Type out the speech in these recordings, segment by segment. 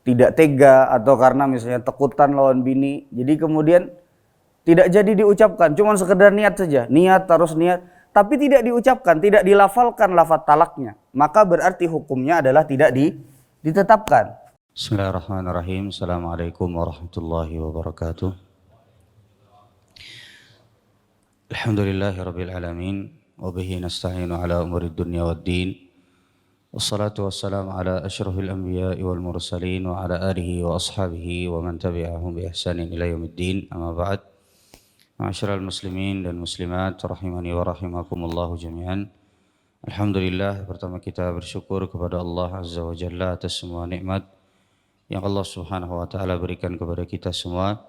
tidak tega atau karena misalnya takutan lawan bini, jadi kemudian tidak jadi diucapkan, cuma sekedar niat saja, niat terus niat, tapi tidak diucapkan, tidak dilafalkan lafaz talaknya, maka berarti hukumnya adalah tidak ditetapkan. Bismillahirrahmanirrahim. Assalamualaikum warahmatullahi wabarakatuh. Alhamdulillahirabbil alamin wa bihi nasta'inu ala umurid dunya waddin. Wassalatu wassalamu ala asyrafil anbiya'i wal mursalin wa ala alihi wa ashabihi wa man tabi'ahum bi ihsanin ila yaumiddin. Amma ba'd. Ma'asyiral muslimin dan muslimat rahimani wa rahimakumullah jami'an. Alhamdulillah, pertama kita bersyukur kepada Allah Azza wa Jalla atas semua nikmat yang Allah Subhanahu wa taala berikan kepada kita semua.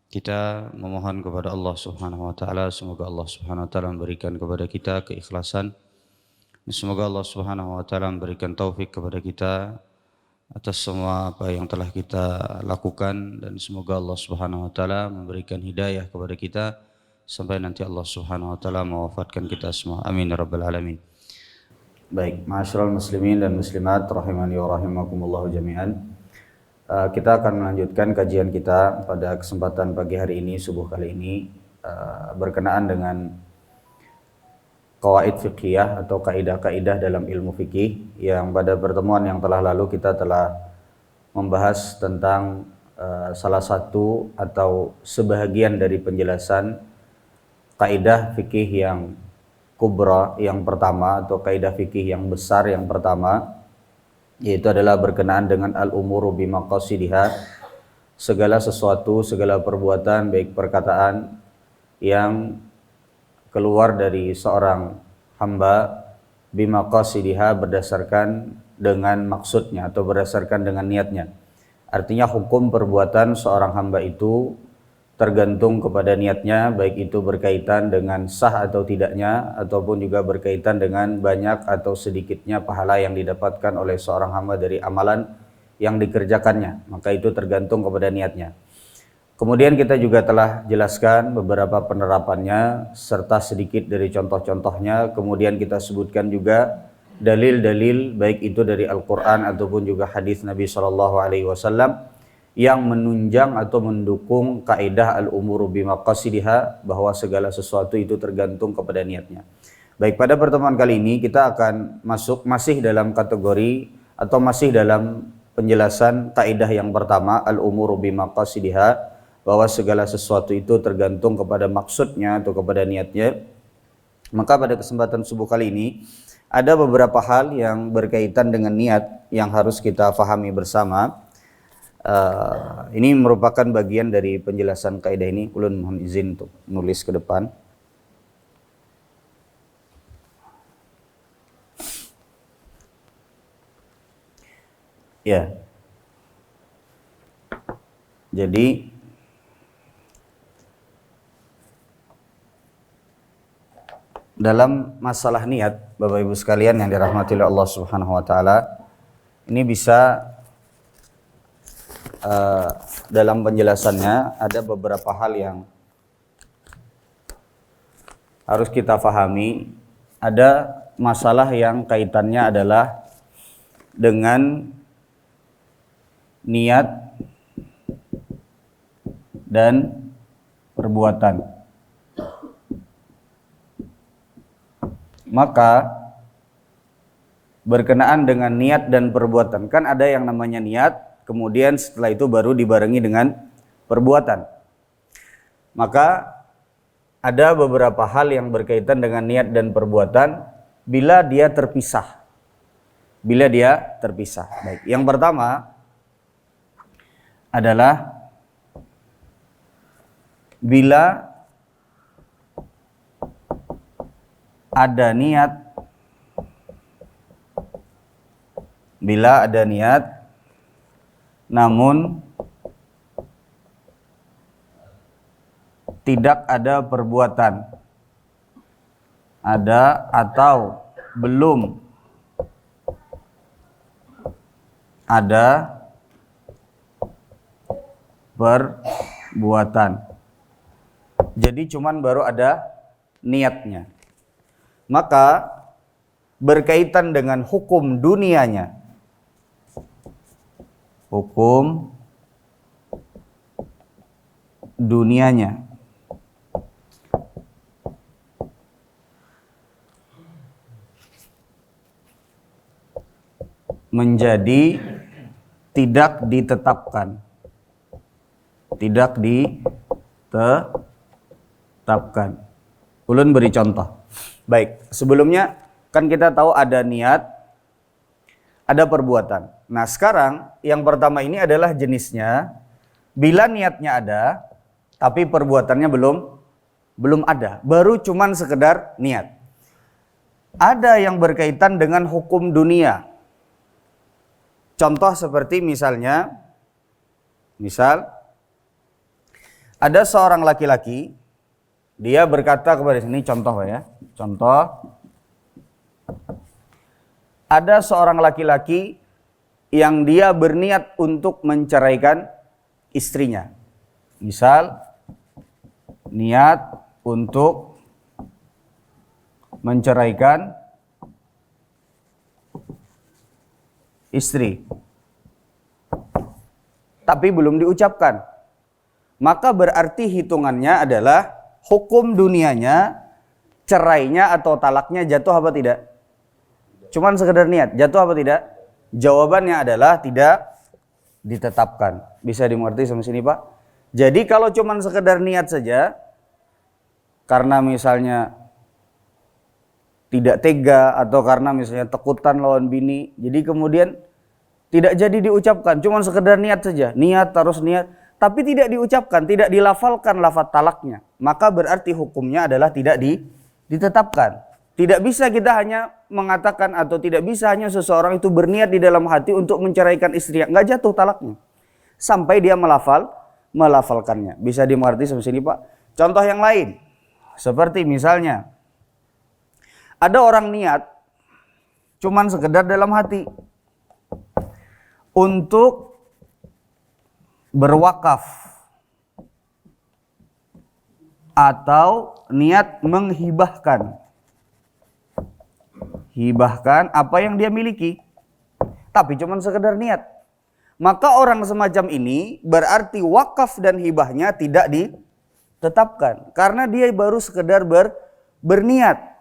Kita memohon kepada Allah Subhanahu wa taala semoga Allah Subhanahu wa taala memberikan kepada kita keikhlasan. Semoga Allah Subhanahu wa taala memberikan taufik kepada kita atas semua apa yang telah kita lakukan, dan semoga Allah Subhanahu wa taala memberikan hidayah kepada kita sampai nanti Allah Subhanahu wa taala mewafatkan kita semua. Amin ya rabbal alamin. Baik, ma'asyiral muslimin dan muslimat rahimani wa rahimakumullah jami'an. Kita akan melanjutkan kajian kita pada kesempatan pagi hari ini, subuh kali ini, berkenaan dengan qawaid fiqhiyah atau kaidah-kaidah dalam ilmu fikih, yang pada pertemuan yang telah lalu kita telah membahas tentang salah satu atau sebahagian dari penjelasan kaidah fikih yang kubra yang pertama, atau kaidah fikih yang besar yang pertama, yaitu adalah berkenaan dengan al-umuru bimaqasidiha, segala sesuatu, segala perbuatan baik perkataan yang keluar dari seorang hamba bimaqasidiha, berdasarkan dengan maksudnya atau berdasarkan dengan niatnya. Artinya hukum perbuatan seorang hamba itu tergantung kepada niatnya, baik itu berkaitan dengan sah atau tidaknya, ataupun juga berkaitan dengan banyak atau sedikitnya pahala yang didapatkan oleh seorang hamba dari amalan yang dikerjakannya, maka itu tergantung kepada niatnya. Kemudian kita juga telah jelaskan beberapa penerapannya serta sedikit dari contoh-contohnya. Kemudian kita sebutkan juga dalil-dalil baik itu dari Al-Quran ataupun juga hadis Nabi SAW yang menunjang atau mendukung kaidah al-umuru bimaqasidiha, bahwa segala sesuatu itu tergantung kepada niatnya. Baik, pada pertemuan kali ini kita akan masih dalam kategori atau masih dalam penjelasan kaidah yang pertama, al-umuru bimaqasidiha, bahwa segala sesuatu itu tergantung kepada maksudnya atau kepada niatnya. Maka pada kesempatan subuh kali ini ada beberapa hal yang berkaitan dengan niat yang harus kita fahami bersama. Ini merupakan bagian dari penjelasan kaidah ini. Ulun mohon izin untuk nulis ke depan. Ya. Jadi dalam masalah niat, Bapak Ibu sekalian yang dirahmati oleh Allah Subhanahu wa taala, ini bisa dalam penjelasannya ada beberapa hal yang harus kita pahami. Ada masalah yang kaitannya adalah dengan niat dan perbuatan. Maka berkenaan dengan niat dan perbuatan, kan ada yang namanya niat, kemudian setelah itu baru dibarengi dengan perbuatan. Maka ada beberapa hal yang berkaitan dengan niat dan perbuatan bila dia terpisah. Baik, yang pertama adalah bila ada niat namun tidak ada perbuatan, ada atau belum ada perbuatan, jadi cuman baru ada niatnya, maka berkaitan dengan hukum dunianya hukum dunianya menjadi tidak ditetapkan. Tidak ditetapkan. Ulun beri contoh. Baik, sebelumnya kan kita tahu ada niat, ada perbuatan. Nah, sekarang yang pertama ini adalah jenisnya. Bila niatnya ada, tapi perbuatannya belum ada. Baru cuman sekedar niat. Ada yang berkaitan dengan hukum dunia. Contoh seperti misal ada seorang laki-laki, dia berkata kepada sini contoh ya. Contoh, ada seorang laki-laki yang dia berniat untuk menceraikan istrinya. Misal, niat untuk menceraikan istri, tapi belum diucapkan. Maka berarti hitungannya adalah hukum dunianya, cerainya atau talaknya jatuh apa tidak? Cuman sekedar niat, jatuh apa tidak? Jawabannya adalah tidak ditetapkan. Bisa dimengerti sampai sini, Pak? Jadi kalau cuman sekedar niat saja, karena misalnya tidak tega atau karena misalnya takutan lawan bini, jadi kemudian tidak jadi diucapkan, cuma sekedar niat saja, niat terus niat, tapi tidak diucapkan, tidak dilafalkan lafaz talaknya, maka berarti hukumnya adalah tidak ditetapkan. Tidak bisa kita hanya mengatakan atau tidak bisa hanya seseorang itu berniat di dalam hati untuk menceraikan istrinya, nggak jatuh talaknya sampai dia melafalkannya. Bisa dimengerti sampai sini, Pak? Contoh yang lain, seperti misalnya ada orang niat cuman sekedar dalam hati untuk berwakaf atau niat menghibahkan apa yang dia miliki, tapi cuman sekedar niat. Maka orang semacam ini berarti wakaf dan hibahnya tidak ditetapkan karena dia baru sekedar berniat.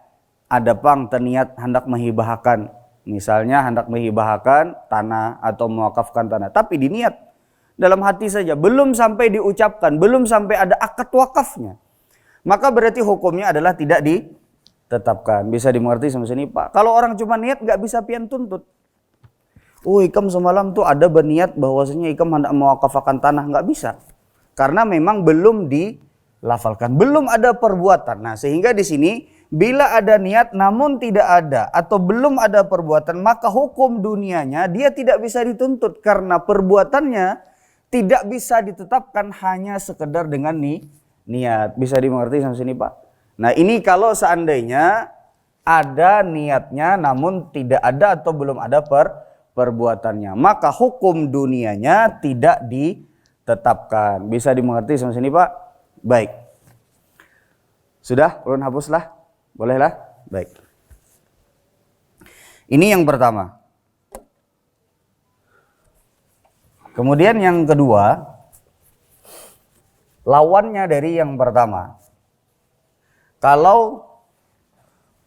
Ada pang terniat hendak menghibahkan, misalnya hendak menghibahkan tanah atau mewakafkan tanah, tapi diniat dalam hati saja, belum sampai diucapkan, belum sampai ada akad wakafnya, maka berarti hukumnya adalah tidak ditetapkan. Bisa dimengerti sampai sini, Pak? Kalau orang cuma niat nggak bisa pian tuntut. Oh, ikam semalam tuh ada berniat bahwasanya ikam hendak mewakafkan tanah, nggak bisa, karena memang belum dilafalkan, belum ada perbuatan. Nah, sehingga di sini bila ada niat namun tidak ada atau belum ada perbuatan, maka hukum dunianya dia tidak bisa dituntut karena perbuatannya tidak bisa ditetapkan hanya sekedar dengan niat. Bisa dimengerti sampai sini, Pak? Nah, ini kalau seandainya ada niatnya namun tidak ada atau belum ada perbuatannya, maka hukum dunianya tidak ditetapkan. Bisa dimengerti sampai sini, Pak? Baik. Sudah? Ulun hapuslah. Bolehlah? Baik. Ini yang pertama. Kemudian yang kedua, lawannya dari yang pertama. Kalau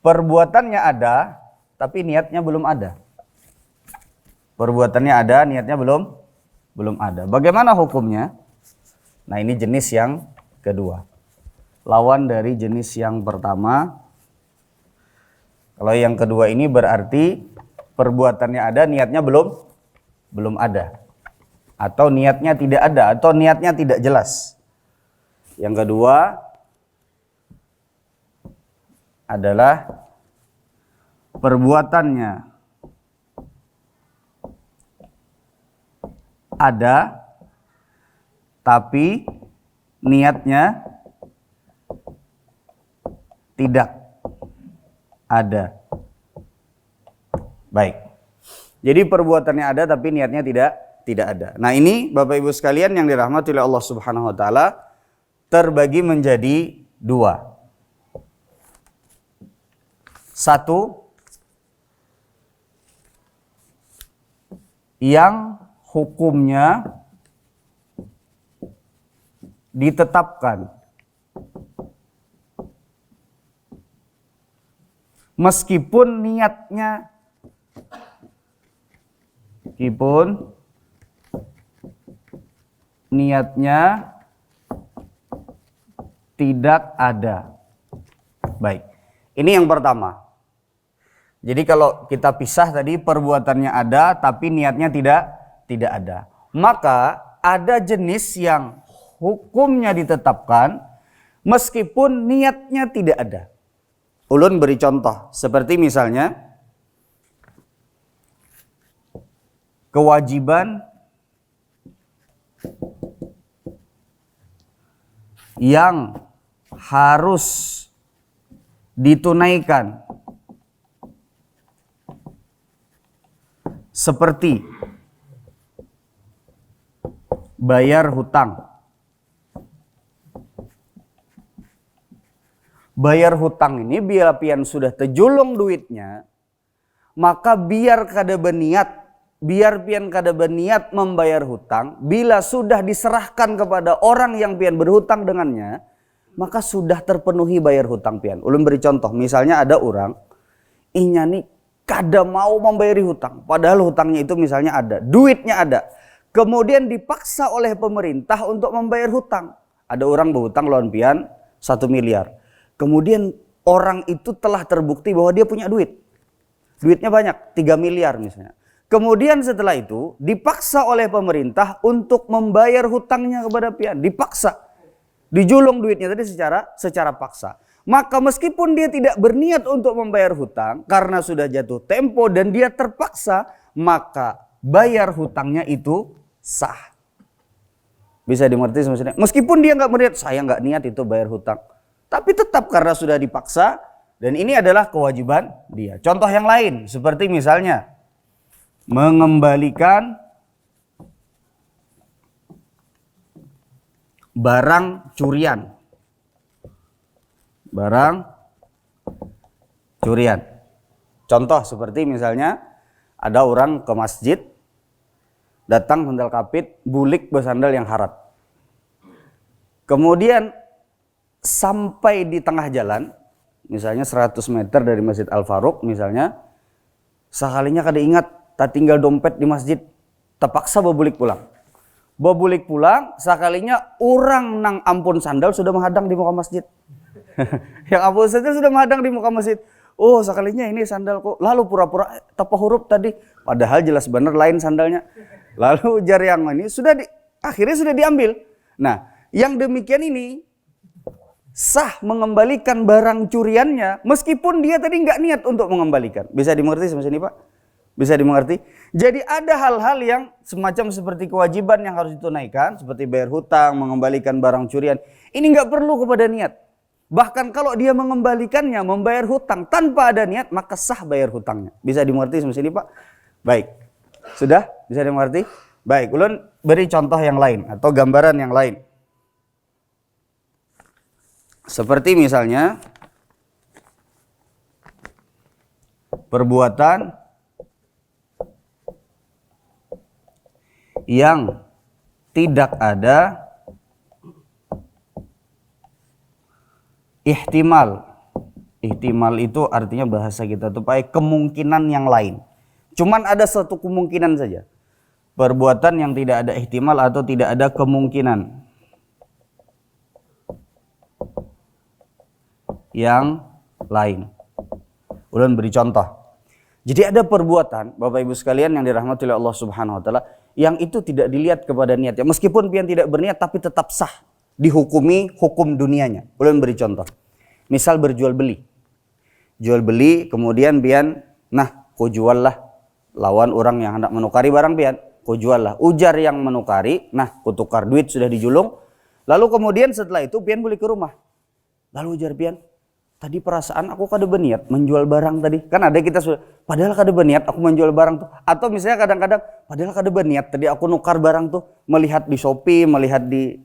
perbuatannya ada, tapi niatnya belum ada. Perbuatannya ada, niatnya belum ada. Bagaimana hukumnya? Nah, ini jenis yang kedua. Lawan dari jenis yang pertama. Kalau yang kedua ini berarti perbuatannya ada, niatnya belum ada. Atau niatnya tidak ada, atau niatnya tidak jelas. Yang kedua adalah perbuatannya ada, tapi niatnya tidak ada. Baik. Jadi perbuatannya ada tapi niatnya tidak ada. Nah, ini Bapak Ibu sekalian yang dirahmati oleh Allah Subhanahu wa taala terbagi menjadi dua. Satu, yang hukumnya ditetapkan meskipun niatnya tidak ada. Baik, ini yang pertama. Jadi kalau kita pisah tadi perbuatannya ada tapi niatnya tidak ada. Maka ada jenis yang hukumnya ditetapkan meskipun niatnya tidak ada. Ulun beri contoh, seperti misalnya kewajiban yang harus ditunaikan seperti bayar hutang. Bayar hutang ini bila pian sudah terjulung duitnya, maka biar pian kada berniat membayar hutang, bila sudah diserahkan kepada orang yang pian berhutang dengannya, maka sudah terpenuhi bayar hutang pian. Ulun beri contoh, misalnya ada orang inya nih kada mau membayari hutang, padahal hutangnya itu misalnya ada, duitnya ada. Kemudian dipaksa oleh pemerintah untuk membayar hutang. Ada orang berhutang lawan pian 1 miliar. Kemudian orang itu telah terbukti bahwa dia punya duit. Duitnya banyak, 3 miliar misalnya. Kemudian setelah itu dipaksa oleh pemerintah untuk membayar hutangnya kepada pian. Dipaksa. Dijulung duitnya tadi secara paksa. Maka meskipun dia tidak berniat untuk membayar hutang karena sudah jatuh tempo dan dia terpaksa, maka bayar hutangnya itu sah. Bisa dimengerti maksudnya? Meskipun dia nggak berniat, saya nggak niat itu bayar hutang. Tapi tetap karena sudah dipaksa dan ini adalah kewajiban dia. Contoh yang lain seperti misalnya mengembalikan barang curian. Contoh seperti misalnya ada orang ke masjid, datang sandal kapit, bulik bersandal yang harat. Kemudian sampai di tengah jalan, misalnya 100 meter dari Masjid Al-Faruq misalnya, sekalinya kada ingat, tak tinggal dompet di masjid, terpaksa babulik pulang. Babulik pulang, sekalinya orang nang ampun sandal sudah menghadang di muka masjid. Yang ampun sandal sudah menghadang di muka masjid. Oh, sekalinya ini sandalku. Lalu pura-pura tepa huruf tadi, padahal jelas benar lain sandalnya. Lalu ujar yang ini akhirnya sudah diambil. Nah, yang demikian ini sah mengembalikan barang curiannya meskipun dia tadi nggak niat untuk mengembalikan. Bisa dimengerti semacam ini, Pak? Bisa dimengerti? Jadi ada hal-hal yang semacam seperti kewajiban yang harus ditunaikan, seperti bayar hutang, mengembalikan barang curian. Ini nggak perlu kepada niat. Bahkan kalau dia mengembalikannya, membayar hutang tanpa ada niat, maka sah bayar hutangnya. Bisa dimengerti semacam ini, Pak? Baik. Sudah? Bisa dimengerti? Baik, ulun beri contoh yang lain atau gambaran yang lain. Seperti misalnya perbuatan yang tidak ada ihtimal. Ihtimal itu artinya bahasa kita tuh pakai kemungkinan yang lain. Cuman ada satu kemungkinan saja. Perbuatan yang tidak ada ihtimal atau tidak ada kemungkinan yang lain. Ulun beri contoh. Jadi ada perbuatan, Bapak Ibu sekalian yang dirahmati oleh Allah Subhanahu wa taala, yang itu tidak dilihat kepada niatnya. Meskipun pian tidak berniat tapi tetap sah, dihukumi hukum dunianya. Ulun beri contoh. Misal berjual beli. Jual beli kemudian pian, nah, ku jual lah lawan orang yang hendak menukari barang pian, ku jual lah. Ujar yang menukari, nah, ku tukar duit sudah dijulung. Lalu kemudian setelah itu pian balik ke rumah. Lalu ujar pian, tadi perasaan aku kada berniat menjual barang tadi. Kan ada kita sudah, padahal kada berniat aku menjual barang tuh. Atau misalnya kadang-kadang, padahal kada berniat tadi aku nukar barang tuh. Melihat di Shopee, melihat di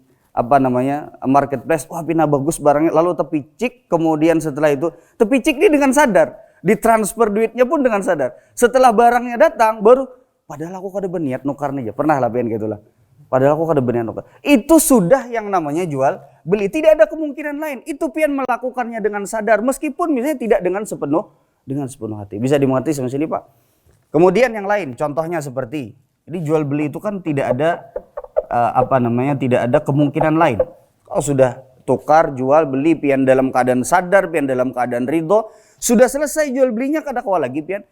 marketplace. Wah, pina bagus barangnya. Lalu tepicik, kemudian setelah itu. Tepicik dia dengan sadar. Ditransfer duitnya pun dengan sadar. Setelah barangnya datang, baru, padahal aku kada berniat nukarnya aja. Pernah lah pian gitu lah. Padahal aku kada berniat nukar. Itu sudah yang namanya jual beli. Tidak ada kemungkinan lain. Itu pian melakukannya dengan sadar meskipun misalnya tidak dengan sepenuh hati. Bisa dimengerti sampai sini, Pak? Kemudian yang lain, contohnya seperti jadi jual beli itu kan tidak ada tidak ada kemungkinan lain. Kalau sudah tukar, jual, beli, pian dalam keadaan sadar, pian dalam keadaan ridho, sudah selesai jual belinya kada kawa lagi pian.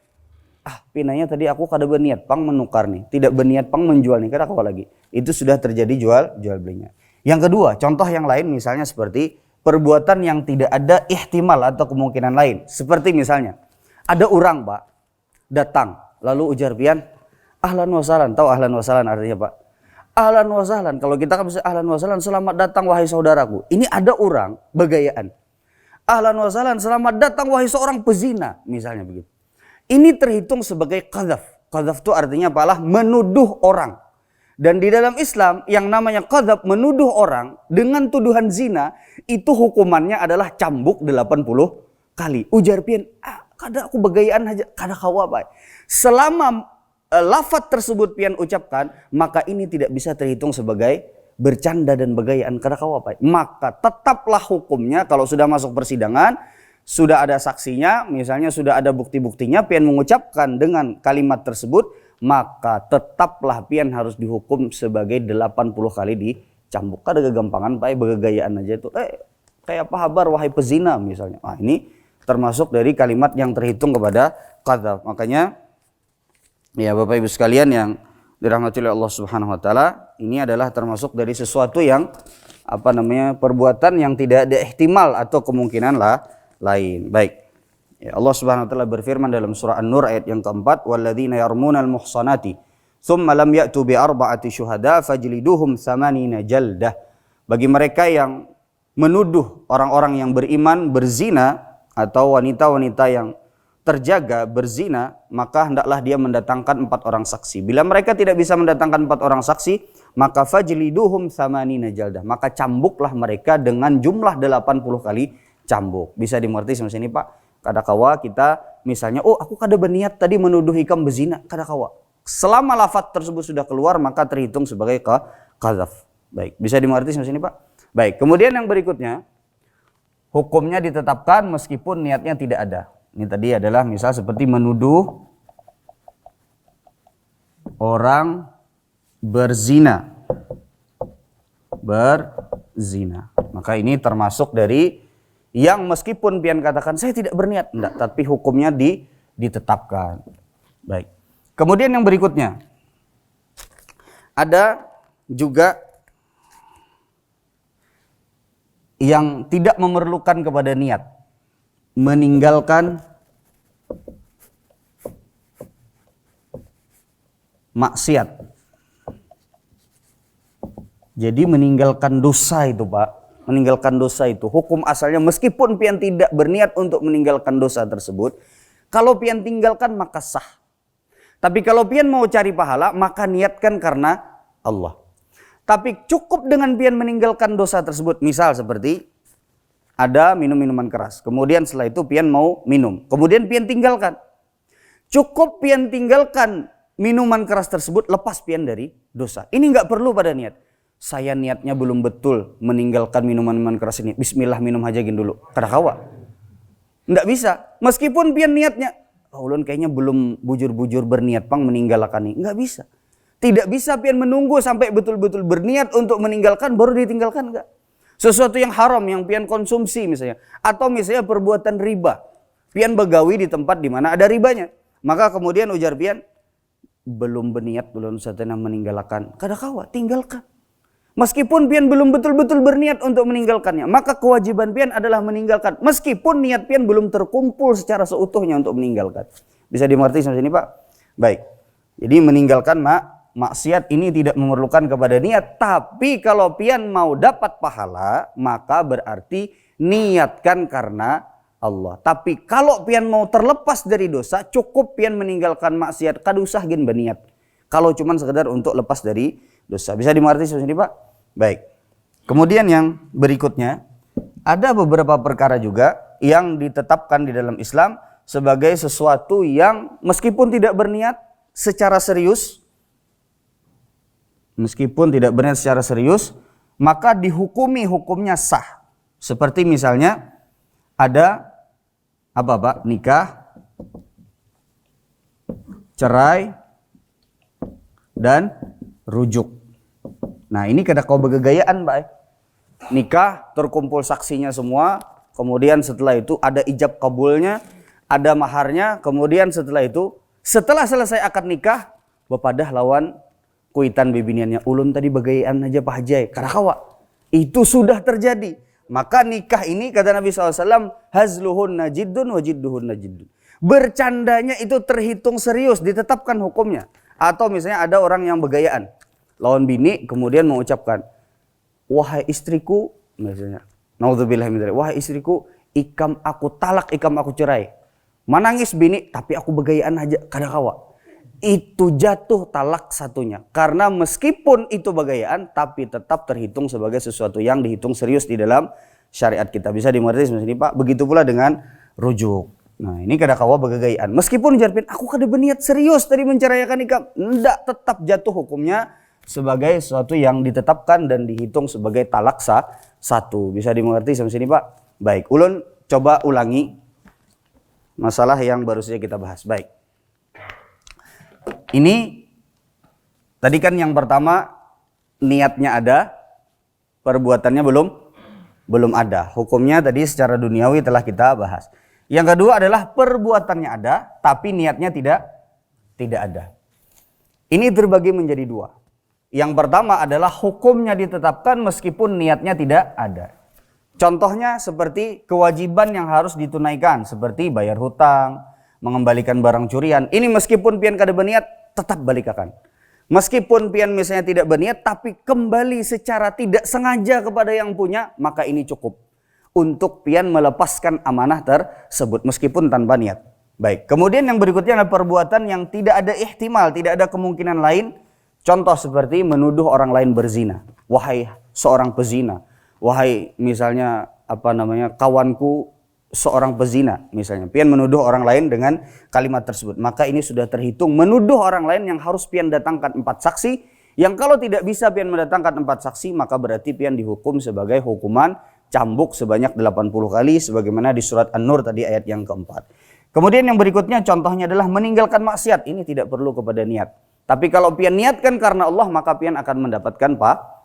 Pinanya tadi aku kada berniat pang menukar nih, tidak berniat pang menjual nih, kada kawa lagi. Itu sudah terjadi jual belinya. Yang kedua, contoh yang lain misalnya seperti perbuatan yang tidak ada ihtimal atau kemungkinan lain. Seperti misalnya ada orang, Pak, datang lalu ujar pian, ahlan wa sahlan. Tahu ahlan wa sahlan artinya, Pak? Ahlan wa sahlan. Kalau kita kan bisa ahlan wa sahlan, selamat datang wahai saudaraku. Ini ada orang begayaan. Ahlan wa sahlan, selamat datang wahai seorang pezina, misalnya begitu. Ini terhitung sebagai qadzaf. Qadzaf itu artinya apalah? Menuduh orang. Dan di dalam Islam yang namanya qadzaf, menuduh orang dengan tuduhan zina, itu hukumannya adalah cambuk 80 kali. Ujar pian, kada aku begayaan aja, kada kawa, Pak. Selama lafaz tersebut pian ucapkan, maka ini tidak bisa terhitung sebagai bercanda dan begayaan, kada kawa, Pak. Maka tetaplah hukumnya kalau sudah masuk persidangan, sudah ada saksinya, misalnya sudah ada bukti-buktinya, pian mengucapkan dengan kalimat tersebut, maka tetaplah pian harus dihukum sebagai 80 kali dicambuk. Kada kegampangan, Pak, begayaan aja itu. Kayak apa kabar wahai pezina misalnya. Ini termasuk dari kalimat yang terhitung kepada qadzaf. Makanya ya Bapak Ibu sekalian yang dirahmati oleh Allah Subhanahu wa taala, ini adalah termasuk dari sesuatu yang perbuatan yang tidak ada ihtimal atau kemungkinan lain. Baik. Ya, Allah Subhanahu wa taala berfirman dalam surah An-Nur ayat yang keempat, walladzina yarmunal muhsanati tsumma lam ya'tu bi arba'ati syuhada fajliduhum 80 jaldah. Bagi mereka yang menuduh orang-orang yang beriman berzina atau wanita-wanita yang terjaga berzina, maka hendaklah dia mendatangkan 4 orang saksi. Bila mereka tidak bisa mendatangkan 4 orang saksi, maka fajliduhum 80 jaldah. Maka cambuklah mereka dengan jumlah 80 kali cambuk. Bisa dimengerti sampai sini, Pak? Kada kawa kita misalnya, aku kada berniat tadi menuduh ikam berzina, kada kawa. Selama lafaz tersebut sudah keluar, maka terhitung sebagai qadzaf. Baik, bisa dimengerti sampai sini, Pak? Baik, kemudian yang berikutnya, hukumnya ditetapkan meskipun niatnya tidak ada. Ini tadi adalah misal seperti menuduh orang berzina. Maka ini termasuk dari yang meskipun pian katakan saya tidak berniat, enggak, tapi hukumnya ditetapkan. Baik. Kemudian yang berikutnya, ada juga yang tidak memerlukan kepada niat, meninggalkan maksiat. Jadi meninggalkan dosa itu, Pak. Meninggalkan dosa itu hukum asalnya meskipun pian tidak berniat untuk meninggalkan dosa tersebut, kalau pian tinggalkan maka sah. Tapi kalau pian mau cari pahala, maka niatkan karena Allah. Tapi cukup dengan pian meninggalkan dosa tersebut. Misal seperti ada minum-minuman keras, kemudian setelah itu pian mau minum, kemudian pian tinggalkan. Cukup pian tinggalkan minuman keras tersebut, lepas pian dari dosa. Ini nggak perlu pada niat. Saya niatnya belum betul meninggalkan minuman-minuman keras ini. Bismillah minum aja gini dulu. Kada kawa. Nggak bisa. Meskipun pian niatnya, ulun kayaknya belum bujur-bujur berniat pang meninggalkan ini. Nggak bisa. Tidak bisa pian menunggu sampai betul-betul berniat untuk meninggalkan baru ditinggalkan, enggak. Sesuatu yang haram yang pian konsumsi misalnya, atau misalnya perbuatan riba. Pian begawi di tempat di mana ada ribanya. Maka kemudian ujar pian, belum berniat, belum satena meninggalkan. Kada kawa, tinggalkan. Meskipun pian belum betul-betul berniat untuk meninggalkannya, maka kewajiban pian adalah meninggalkan. Meskipun niat pian belum terkumpul secara seutuhnya untuk meninggalkan. Bisa dimengerti sampai sini, Pak? Baik. Jadi meninggalkan maksiat ini tidak memerlukan kepada niat. Tapi kalau pian mau dapat pahala, maka berarti niatkan karena Allah. Tapi kalau pian mau terlepas dari dosa, cukup pian meninggalkan maksiat. Kada usah gin berniat. Kalau cuman sekedar untuk lepas dari dosa. Bisa dimengerti sampai sini, Pak? Baik. Kemudian yang berikutnya, ada beberapa perkara juga yang ditetapkan di dalam Islam sebagai sesuatu yang meskipun tidak berniat, secara serius, maka dihukumi hukumnya sah. Seperti misalnya ada apa Pak? Nikah, cerai, dan rujuk. Nah ini kada kau begegayaan Pak. Nikah terkumpul saksinya semua, kemudian setelah itu ada ijab kabulnya, ada maharnya, kemudian setelah selesai akad nikah, bapadah lawan kuitan bibiniannya, ulun tadi begayaan aja Pak Hajai, karakawa. Itu sudah terjadi. Maka nikah ini kata Nabi SAW, hazluhunna jiddun wa jidduhunna jiddun. Bercandanya itu terhitung serius, ditetapkan hukumnya. Atau misalnya ada orang yang begayaan, lawan bini kemudian mengucapkan, wahai istriku, misalnya, naudzubillah min dzalik, wahai istriku, ikam aku talak, ikam aku cerai. Menangis bini, tapi aku begayaan aja, kadakawa. Itu jatuh talak satunya. Karena meskipun itu begayaan, tapi tetap terhitung sebagai sesuatu yang dihitung serius di dalam syariat kita. Bisa dimengerti seperti ini Pak. Begitu pula dengan rujuk. Nah ini kadakawa begayaan. Meskipun jarpin, aku kada berniat serius tadi menceraikan ikam. Tidak, tetap jatuh hukumnya sebagai sesuatu yang ditetapkan dan dihitung sebagai talak satu. Bisa dimengerti sampai sini Pak? Baik, ulun coba ulangi masalah yang baru saja kita bahas. Baik. Ini tadi kan yang pertama niatnya ada, perbuatannya belum ada. Hukumnya tadi secara duniawi telah kita bahas. Yang kedua adalah perbuatannya ada, tapi niatnya tidak ada. Ini terbagi menjadi dua. Yang pertama adalah hukumnya ditetapkan meskipun niatnya tidak ada. Contohnya seperti kewajiban yang harus ditunaikan, seperti bayar hutang, mengembalikan barang curian. Ini meskipun pian kada berniat, tetap balikakan. Meskipun pian misalnya tidak berniat, tapi kembali secara tidak sengaja kepada yang punya, maka ini cukup untuk pian melepaskan amanah tersebut meskipun tanpa niat. Baik, kemudian yang berikutnya adalah perbuatan yang tidak ada ihtimal, tidak ada kemungkinan lain. Contoh seperti menuduh orang lain berzina. Wahai seorang pezina, wahai misalnya kawanku seorang pezina misalnya, pian menuduh orang lain dengan kalimat tersebut, maka ini sudah terhitung menuduh orang lain yang harus pian datangkan 4 saksi, yang kalau tidak bisa pian mendatangkan 4 saksi, maka berarti pian dihukum sebagai hukuman cambuk sebanyak 80 kali sebagaimana di surat An-Nur tadi ayat yang keempat. Kemudian yang berikutnya contohnya adalah meninggalkan maksiat. Ini tidak perlu kepada niat, tapi kalau pian niatkan karena Allah, maka pian akan mendapatkan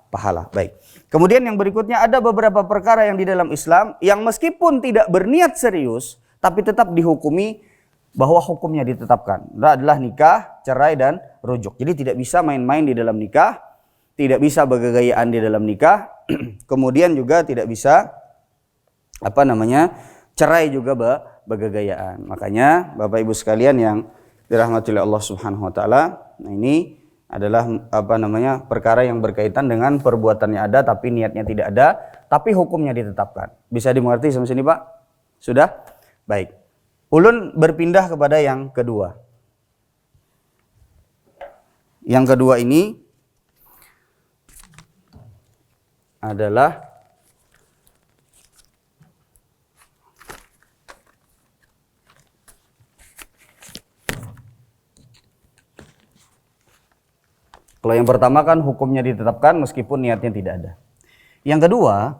pahala. Baik. Kemudian yang berikutnya ada beberapa perkara yang di dalam Islam yang meskipun tidak berniat serius, tapi tetap dihukumi bahwa hukumnya ditetapkan. Itu adalah nikah, cerai, dan rujuk. Jadi tidak bisa main-main di dalam nikah, tidak bisa bergegayaan di dalam nikah, kemudian juga tidak bisa cerai juga bergegayaan. Makanya Bapak Ibu sekalian yang dirahmati oleh Allah Subhanahu wa taala, nah ini adalah perkara yang berkaitan dengan perbuatannya ada tapi niatnya tidak ada, tapi hukumnya ditetapkan. Bisa dimengerti sampai sini Pak? Sudah? Baik. Ulun berpindah kepada yang kedua. Yang kedua ini adalah kalau yang pertama kan hukumnya ditetapkan meskipun niatnya tidak ada. Yang kedua,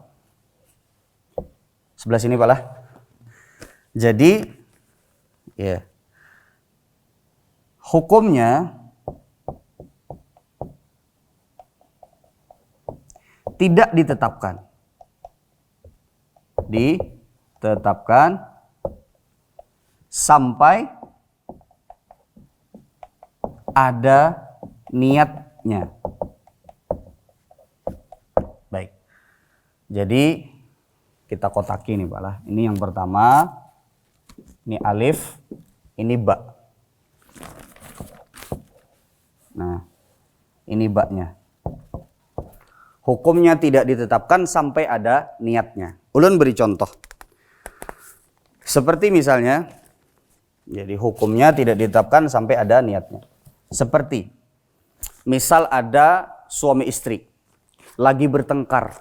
sebelah sini Pak lah. Jadi, ya, hukumnya tidak ditetapkan. Ditetapkan sampai ada niatnya. Baik. Jadi kita kotaki nih Pak lah. Ini yang pertama. Ini alif, ini ba. Nah, ini ba-nya. Hukumnya tidak ditetapkan sampai ada niatnya. Ulun beri contoh. Seperti misalnya, jadi hukumnya tidak ditetapkan sampai ada niatnya. Seperti misal ada suami istri lagi bertengkar,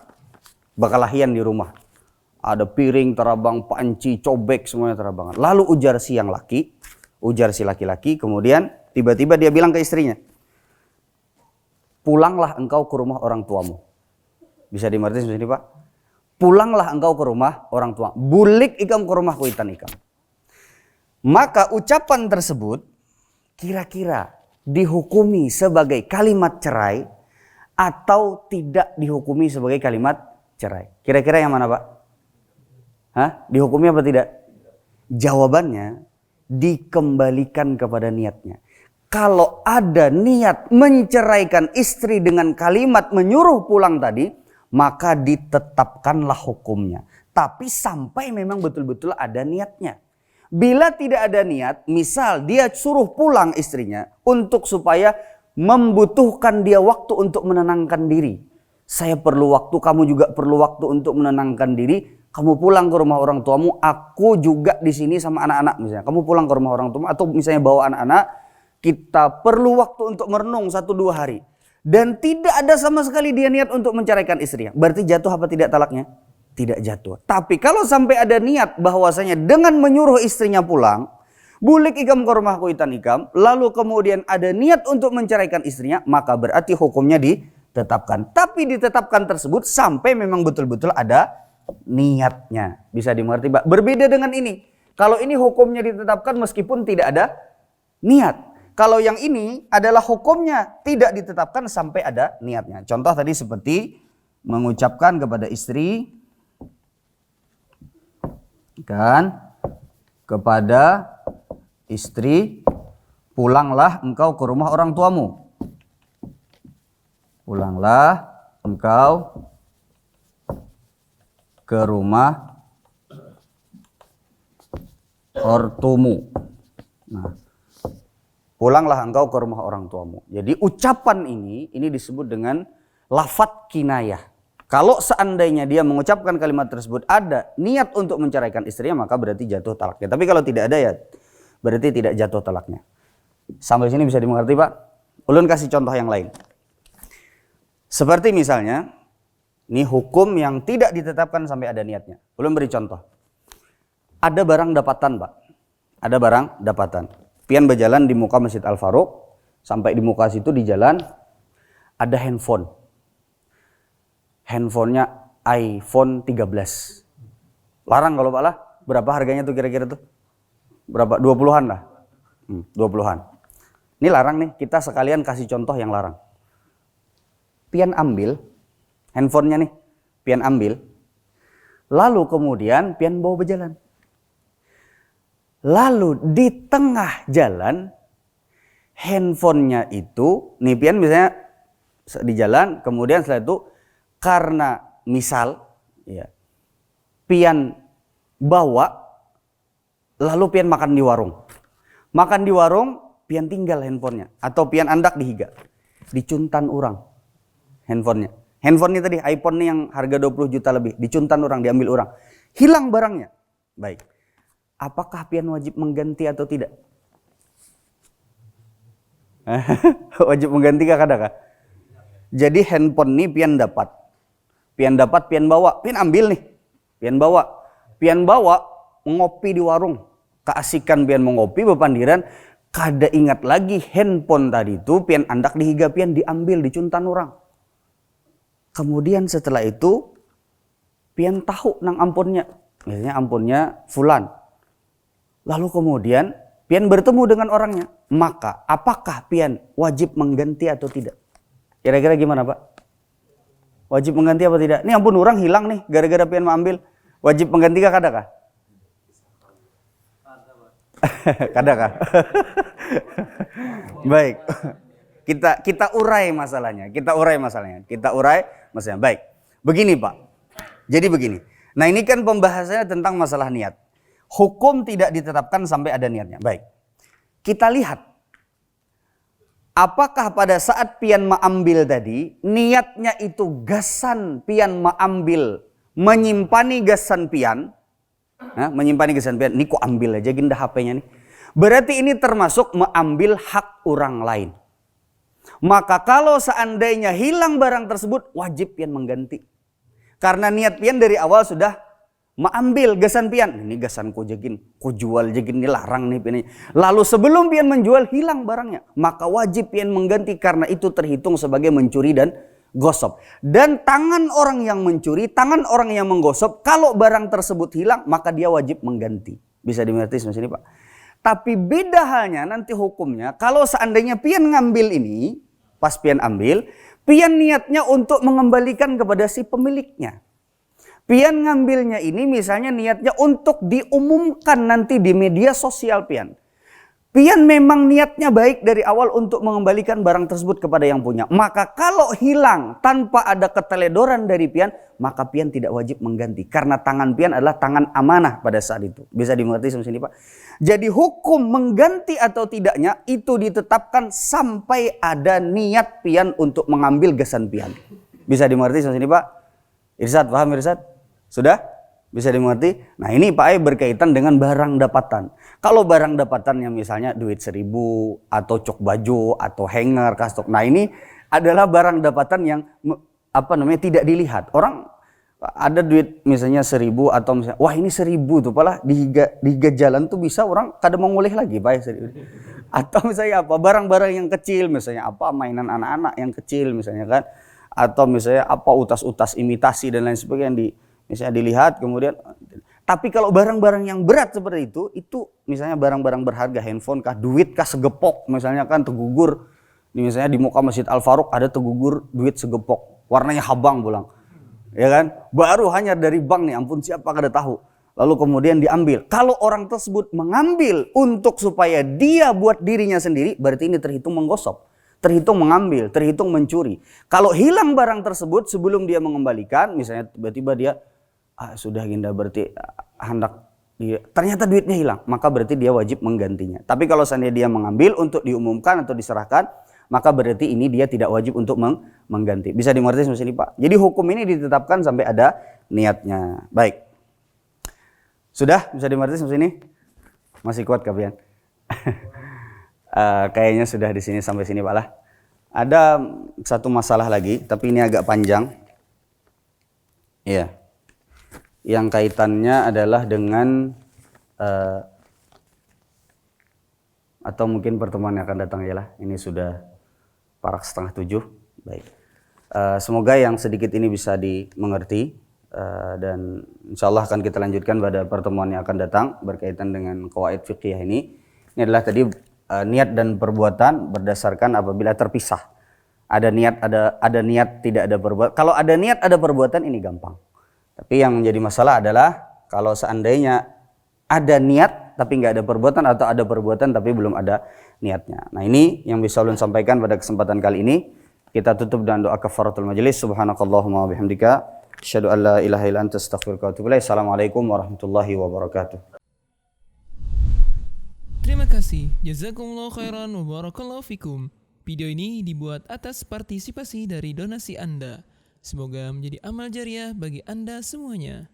bakalahian di rumah. Ada piring terabang, panci, cobek, semuanya terabangan. Lalu ujar si laki-laki, kemudian Tiba-tiba dia bilang ke istrinya, pulanglah engkau ke rumah orang tuamu. Bisa dimengerti seperti ini Pak? Pulanglah engkau ke rumah orang tua. Bulik ikam ke rumah kuitan ikam. Maka ucapan tersebut kira-kira dihukumi sebagai kalimat cerai atau tidak dihukumi sebagai kalimat cerai? Kira-kira yang mana Pak? Hah? Dihukumi apa tidak? Jawabannya dikembalikan kepada niatnya. Kalau ada niat menceraikan istri dengan kalimat menyuruh pulang tadi, maka ditetapkanlah hukumnya. Tapi sampai memang betul-betul ada niatnya. Bila tidak ada niat, misal dia suruh pulang istrinya untuk supaya membutuhkan dia waktu untuk menenangkan diri. Saya perlu waktu, kamu juga perlu waktu untuk menenangkan diri. Kamu pulang ke rumah orang tuamu, aku juga di sini sama anak-anak misalnya. Kamu pulang ke rumah orang tuamu atau misalnya bawa anak-anak, kita perlu waktu untuk merenung 1-2 hari. Dan tidak ada sama sekali dia niat untuk menceraikan istrinya. Berarti jatuh apa tidak talaknya? Tidak jatuh. Tapi kalau sampai ada niat bahwasanya dengan menyuruh istrinya pulang, bulik ikam ke rumah kuitan ikam, lalu kemudian ada niat untuk menceraikan istrinya, maka berarti hukumnya ditetapkan. Tapi ditetapkan tersebut sampai memang betul-betul ada niatnya. Bisa dimengerti Pak? Berbeda dengan ini. Kalau ini hukumnya ditetapkan meskipun tidak ada niat. Kalau yang ini adalah hukumnya tidak ditetapkan sampai ada niatnya. Contoh tadi seperti mengucapkan kepada istri kan, kepada istri, pulanglah engkau ke rumah orang tuamu. Pulanglah engkau ke rumah ortumu. Nah, pulanglah engkau ke rumah orang tuamu. Jadi ucapan ini disebut dengan lafadz kinayah. Kalau seandainya dia mengucapkan kalimat tersebut ada niat untuk menceraikan istrinya, maka berarti jatuh talaknya. Tapi kalau tidak ada ya berarti tidak jatuh talaknya. Sampai sini bisa dimengerti Pak? Ulun kasih contoh yang lain. Seperti misalnya, ini hukum yang tidak ditetapkan sampai ada niatnya. Ulun beri contoh. Ada barang dapatan Pak. Ada barang dapatan. Pian berjalan di muka Masjid Al-Faruq. Sampai di muka situ di jalan ada handphone. Handphonenya iPhone 13. Larang kalau Pak lah. Berapa harganya tuh kira-kira tuh? Berapa? 20-an lah. 20-an. Ini larang nih. Kita sekalian kasih contoh yang larang. Pian ambil handphonenya nih, pian ambil, lalu kemudian pian bawa berjalan. Lalu di tengah jalan, handphonenya itu, nih pian misalnya di jalan, kemudian setelah itu karena misal, ya, pian bawa, lalu pian makan di warung. Makan di warung, pian tinggal handphonenya, atau pian andak di higa, dicuntan orang handphonenya. Handphone ini tadi, iPhone ini yang harga 20 juta lebih, dicuntan orang, diambil orang. Hilang barangnya. Baik. Apakah pian wajib mengganti atau tidak? Wajib mengganti kah kadang? Jadi handphone ini pian dapat. Pian dapat, pian bawa. Pian ambil nih. Pian bawa. Pian bawa, ngopi di warung. Keasikan pian mengopi, bepandiran. Kada ingat lagi handphone tadi itu, pian andak di higa, pian diambil, dicuntan orang. Kemudian setelah itu pian tahu nang ampunnya, misalnya ampunnya fulan. Lalu kemudian pian bertemu dengan orangnya, maka apakah pian wajib mengganti atau tidak? Kira-kira gimana Pak? Wajib mengganti apa tidak? Ini ampun orang hilang nih gara-gara pian mengambil. Wajib mengganti kah kadakah? Kadakah? Baik. Kita urai masalahnya. Kita urai masalahnya. Baik. Begini Pak. Jadi begini. Nah ini kan pembahasannya tentang masalah niat. Hukum tidak ditetapkan sampai ada niatnya. Baik. Kita lihat. Apakah pada saat pian mengambil tadi, niatnya itu gasan pian mengambil, menyimpangi gasan pian. Menyimpangi gasan pian. Ini kok ambil aja ginda HP-nya nih. Berarti ini termasuk mengambil hak orang lain. Maka kalau seandainya hilang barang tersebut, wajib pian mengganti. Karena niat pian dari awal sudah ambil gasan pian. Ini gasan ko jegin, ko jual jegin, ini larang nih pian. Lalu sebelum pian menjual hilang barangnya, maka wajib pian mengganti karena itu terhitung sebagai mencuri dan gosok. Dan tangan orang yang mencuri, tangan orang yang menggosok, kalau barang tersebut hilang maka dia wajib mengganti. Bisa dimengerti sampai sini Pak? Tapi beda halnya nanti hukumnya kalau seandainya pian ngambil ini, pas pian ambil, pian niatnya untuk mengembalikan kepada si pemiliknya. Pian ngambilnya ini misalnya niatnya untuk diumumkan nanti di media sosial pian. Pian memang niatnya baik dari awal untuk mengembalikan barang tersebut kepada yang punya. Maka kalau hilang tanpa ada keteledoran dari pian, maka pian tidak wajib mengganti. Karena tangan pian adalah tangan amanah pada saat itu. Bisa dimengerti sampai sini Pak? Jadi hukum mengganti atau tidaknya itu ditetapkan sampai ada niat pian untuk mengambil gasan pian. Bisa dimengerti sampai sini Pak? Irsad, paham Irsad? Sudah? Bisa dimengerti? Nah ini Pak Ai berkaitan dengan barang dapatan. Kalau barang dapatan yang misalnya duit 1.000 atau cok baju atau hanger, kastok. Nah ini adalah barang dapatan yang tidak dilihat. Orang ada duit misalnya 1.000 atau misalnya wah ini 1.000 tuh pala di higa jalan tuh bisa orang kadang mau ngoleh lagi Pak Ai. Atau misalnya apa barang-barang yang kecil misalnya apa mainan anak-anak yang kecil misalnya kan. Atau misalnya apa utas-utas imitasi dan lain sebagainya misalnya dilihat kemudian. Tapi kalau barang-barang yang berat seperti itu misalnya barang-barang berharga, handphone kah, duit kah segepok misalnya kan tergugur. Misalnya di muka Masjid Al-Faruq ada tergugur duit segepok, warnanya habang pulang. Ya kan? Baru hanya dari bank nih, ampun siapa kada tahu. Lalu kemudian diambil. Kalau orang tersebut mengambil untuk supaya dia buat dirinya sendiri, berarti ini terhitung menggosok. Terhitung mengambil, terhitung mencuri. Kalau hilang barang tersebut sebelum dia mengembalikan, misalnya tiba-tiba dia sudah Ginda berarti hendak ternyata duitnya hilang, maka berarti dia wajib menggantinya. Tapi kalau seandainya dia mengambil untuk diumumkan atau diserahkan, maka berarti ini dia tidak wajib untuk mengganti. Bisa dimengerti sampai sini Pak? Jadi hukum ini ditetapkan sampai ada niatnya. Baik. Sudah bisa dimengerti sampai sini? Masih kuat kalian? Kayaknya sudah di sini sampai sini Pak lah. Ada satu masalah lagi, tapi ini agak panjang. Iya. Yang kaitannya adalah dengan atau mungkin pertemuan yang akan datang ya lah. Ini sudah parak 6:30. Baik. Semoga yang sedikit ini bisa dimengerti dan insya Allah akan kita lanjutkan pada pertemuan yang akan datang berkaitan dengan qawaid fiqhiyah ini. Ini adalah tadi niat dan perbuatan berdasarkan apabila terpisah. Ada niat, ada niat, tidak ada perbuatan. Kalau ada niat, ada perbuatan ini gampang. Tapi yang menjadi masalah adalah kalau seandainya ada niat tapi nggak ada perbuatan atau ada perbuatan tapi belum ada niatnya. Nah ini yang bisa ulun sampaikan pada kesempatan kali ini. Kita tutup dengan doa kafaratul majelis. Subhanakallahumma wa bihamdika asyhadu an la ilaha illa anta astaghfiruka wa atubu ilaik. Assalamualaikum warahmatullahi wabarakatuh. Terima kasih. Jazakumullah khairan wa barakallahu fikum. Video ini dibuat atas partisipasi dari donasi Anda. Semoga menjadi amal jariah bagi Anda semuanya.